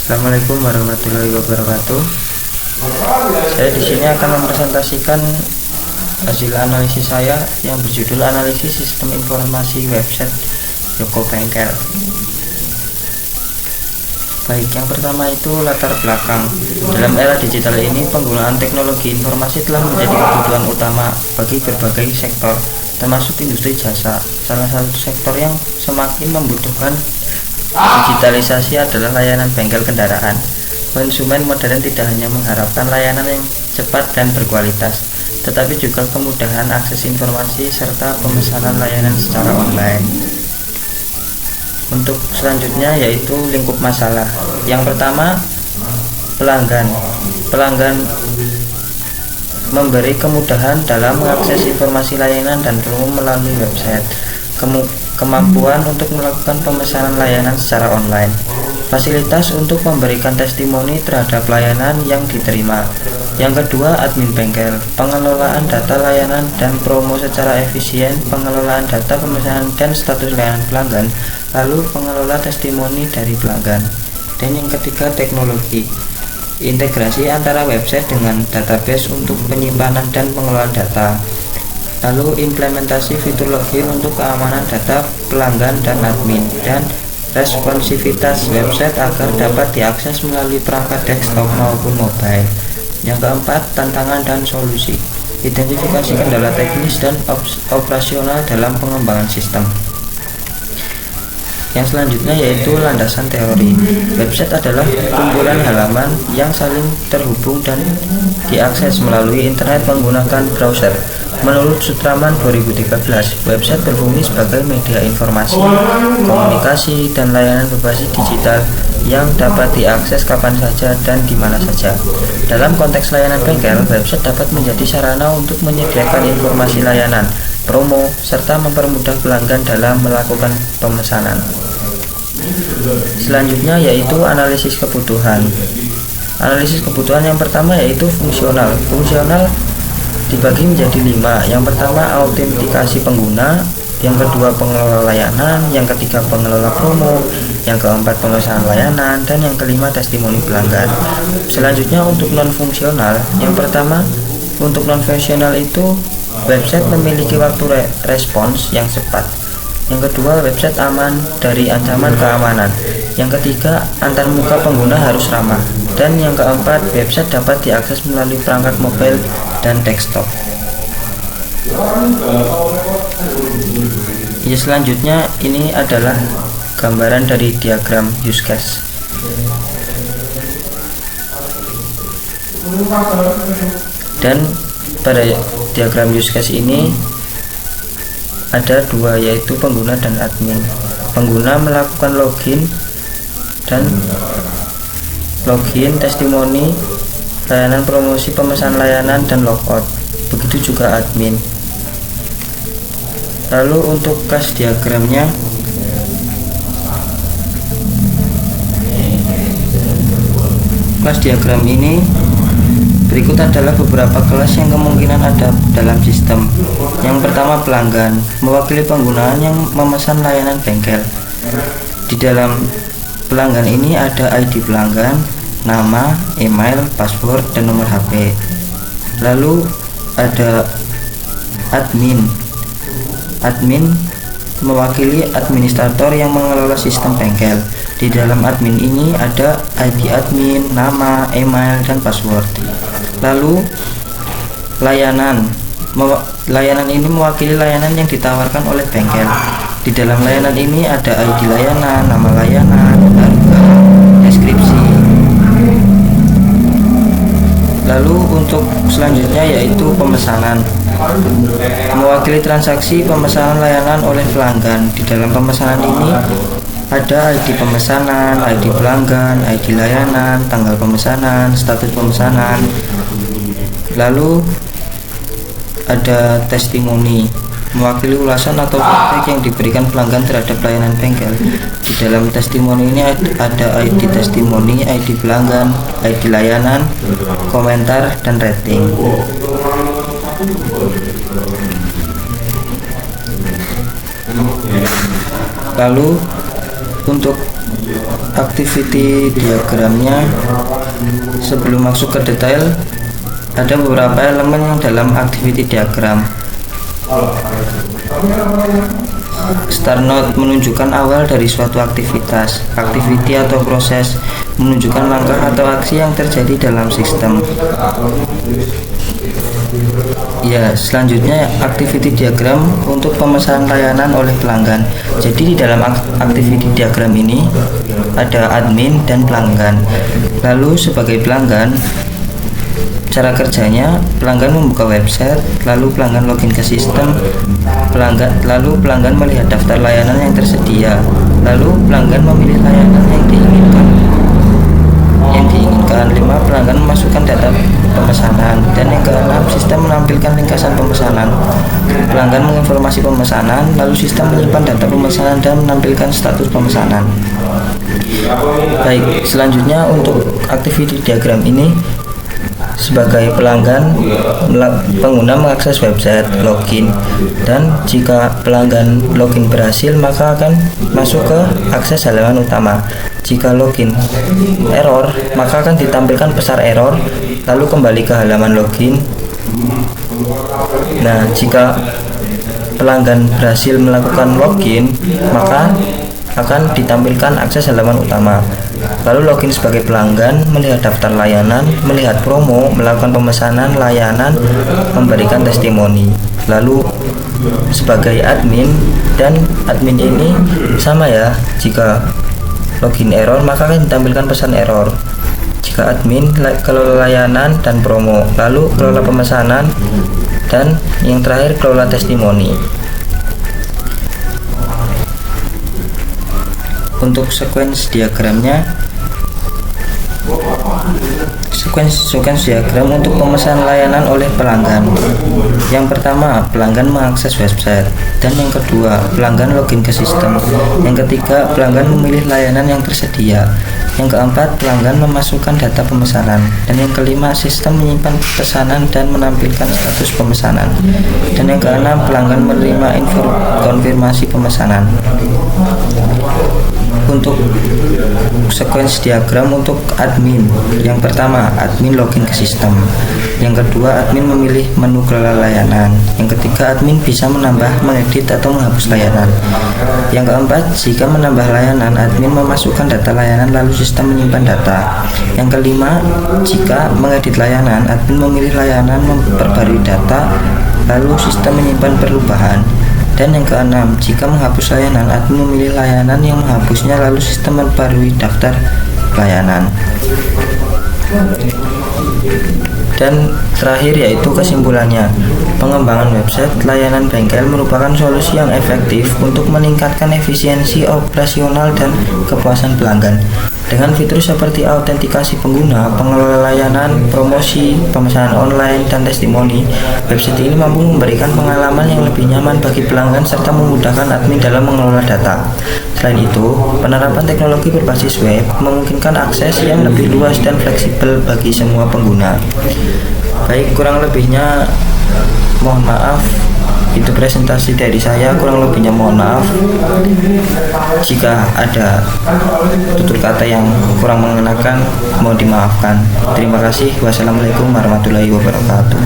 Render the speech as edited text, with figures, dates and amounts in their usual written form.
Assalamualaikum warahmatullahi wabarakatuh. Saya di sini akan mempresentasikan hasil analisis saya yang berjudul analisis sistem informasi website Joko Bengkel. Baik, yang pertama itu latar belakang. Dalam era digital ini, penggunaan teknologi informasi telah menjadi kebutuhan utama bagi berbagai sektor, termasuk industri jasa. Salah satu sektor yang semakin membutuhkan digitalisasi adalah layanan bengkel kendaraan. Konsumen modern tidak hanya mengharapkan layanan yang cepat dan berkualitas, tetapi juga kemudahan akses informasi serta pemesanan layanan secara online. Untuk selanjutnya yaitu lingkup masalah. Yang pertama, pelanggan. Pelanggan memberi kemudahan dalam mengakses informasi layanan dan promo melalui website. Kemampuan untuk melakukan pemesanan layanan secara online. Fasilitas untuk memberikan testimoni terhadap layanan yang diterima. Yang kedua, admin bengkel. Pengelolaan data layanan dan promo secara efisien, pengelolaan data pemesanan dan status layanan pelanggan, lalu pengelola testimoni dari pelanggan. Dan yang ketiga, teknologi. Integrasi antara website dengan database untuk penyimpanan dan pengelolaan data. Lalu implementasi fitur login untuk keamanan data pelanggan dan admin, dan responsivitas website agar dapat diakses melalui perangkat desktop maupun mobile. Yang keempat, tantangan dan solusi. Identifikasi kendala teknis dan operasional dalam pengembangan sistem. Yang selanjutnya yaitu landasan teori. Website adalah kumpulan halaman yang saling terhubung dan diakses melalui internet menggunakan browser. Menurut Sutraman 2013, website berfungsi sebagai media informasi, komunikasi, dan layanan berbasis digital yang dapat diakses kapan saja dan di mana saja. Dalam konteks layanan bengkel, website dapat menjadi sarana untuk menyediakan informasi layanan, promo, serta mempermudah pelanggan dalam melakukan pemesanan. Selanjutnya yaitu analisis kebutuhan. Analisis kebutuhan yang pertama yaitu fungsional. Fungsional dibagi menjadi 5. Yang pertama, autentikasi pengguna. Yang kedua, pengelola layanan. Yang ketiga, pengelola promo. Yang keempat, pemesanan layanan. Dan yang kelima, testimoni pelanggan. Selanjutnya untuk non fungsional. Yang pertama, untuk non fungsional itu website memiliki waktu respons yang cepat. Yang kedua, website aman dari ancaman keamanan. Yang ketiga, antarmuka pengguna harus ramah. Dan yang keempat, website dapat diakses melalui perangkat mobile dan desktop. Ya, selanjutnya ini adalah gambaran dari diagram use case. Dan pada diagram use case ini ada dua, yaitu pengguna dan admin. Pengguna melakukan login dan testimoni, layanan promosi, pemesanan layanan, dan logout. Begitu juga admin. Lalu untuk class diagramnya, kelas diagram ini berikut adalah beberapa kelas yang kemungkinan ada dalam sistem. Yang pertama, pelanggan, mewakili penggunaan yang memesan layanan bengkel. Di dalam pelanggan ini ada ID pelanggan, nama, email, password, dan nomor HP. Lalu ada admin. Admin mewakili administrator yang mengelola sistem bengkel. Di dalam admin ini ada ID admin, nama, email, dan password. Lalu layanan. Layanan ini mewakili layanan yang ditawarkan oleh bengkel. Di dalam layanan ini ada ID layanan, nama layanan, harga, deskripsi. Lalu untuk selanjutnya yaitu pemesanan. Mewakili transaksi pemesanan layanan oleh pelanggan. Di dalam pemesanan ini ada ID pemesanan, ID pelanggan, ID layanan, tanggal pemesanan, status pemesanan. Lalu ada testimoni, mewakili ulasan atau feedback yang diberikan pelanggan terhadap layanan bengkel. Di dalam testimoni ini ada ID testimoni, ID pelanggan, ID layanan, komentar, dan rating. Lalu untuk activity diagramnya, sebelum masuk ke detail, ada beberapa elemen yang dalam activity diagram. Start node menunjukkan awal dari suatu aktivitas. Activity atau proses menunjukkan langkah atau aksi yang terjadi dalam sistem. Ya, selanjutnya activity diagram untuk pemesanan layanan oleh pelanggan. Jadi di dalam activity diagram ini ada admin dan pelanggan. Lalu sebagai pelanggan, cara kerjanya, pelanggan membuka website, lalu pelanggan login ke sistem, lalu pelanggan melihat daftar layanan yang tersedia, lalu pelanggan memilih layanan yang diinginkan. 5. Pelanggan memasukkan data pemesanan. Dan yang ke-6, sistem menampilkan ringkasan pemesanan. Pelanggan menginformasi pemesanan, lalu sistem menyimpan data pemesanan dan menampilkan status pemesanan. Baik, selanjutnya untuk activity diagram ini, sebagai pelanggan, pengguna mengakses website login, dan jika pelanggan login berhasil maka akan masuk ke akses halaman utama. Jika login error maka akan ditampilkan pesan error, lalu kembali ke halaman login. Nah, jika pelanggan berhasil melakukan login maka akan ditampilkan akses halaman utama. Lalu login sebagai pelanggan, melihat daftar layanan, melihat promo, melakukan pemesanan layanan, memberikan testimoni. Lalu sebagai admin, dan admin ini sama ya, jika login error maka akan ditampilkan pesan error. Jika admin, kelola layanan dan promo, lalu kelola pemesanan, dan yang terakhir kelola testimoni. Untuk sequence diagramnya, sequence diagram untuk pemesanan layanan oleh pelanggan. Yang pertama, pelanggan mengakses website, dan yang kedua, pelanggan login ke sistem. Yang ketiga, pelanggan memilih layanan yang tersedia. Yang keempat, pelanggan memasukkan data pemesanan. Dan yang kelima, sistem menyimpan pesanan dan menampilkan status pemesanan. Dan yang keenam, pelanggan menerima info konfirmasi pemesanan. Untuk sequence diagram untuk admin, yang pertama, admin login ke sistem. Yang kedua, admin memilih menu kelola layanan. Yang ketiga, admin bisa menambah, mengedit, atau menghapus layanan. Yang keempat, jika menambah layanan, admin memasukkan data layanan lalu sistem menyimpan data. Yang kelima, jika mengedit layanan, admin memilih layanan, memperbarui data, lalu sistem menyimpan perubahan. Dan yang keenam, jika menghapus layanan, admin memilih layanan yang menghapusnya lalu sistem memperbarui daftar layanan. Dan terakhir yaitu kesimpulannya, pengembangan website layanan bengkel merupakan solusi yang efektif untuk meningkatkan efisiensi operasional dan kepuasan pelanggan. Dengan fitur seperti autentikasi pengguna, pengelola layanan, promosi, pemesanan online, dan testimoni, website ini mampu memberikan pengalaman yang lebih nyaman bagi pelanggan serta memudahkan admin dalam mengelola data. Selain itu, penerapan teknologi berbasis web memungkinkan akses yang lebih luas dan fleksibel bagi semua pengguna. Baik, kurang lebihnya mohon maaf. Itu presentasi dari saya, kurang lebihnya mohon maaf jika ada tutur kata yang kurang mengenakan, mohon dimaafkan. Terima kasih. Wassalamualaikum warahmatullahi wabarakatuh.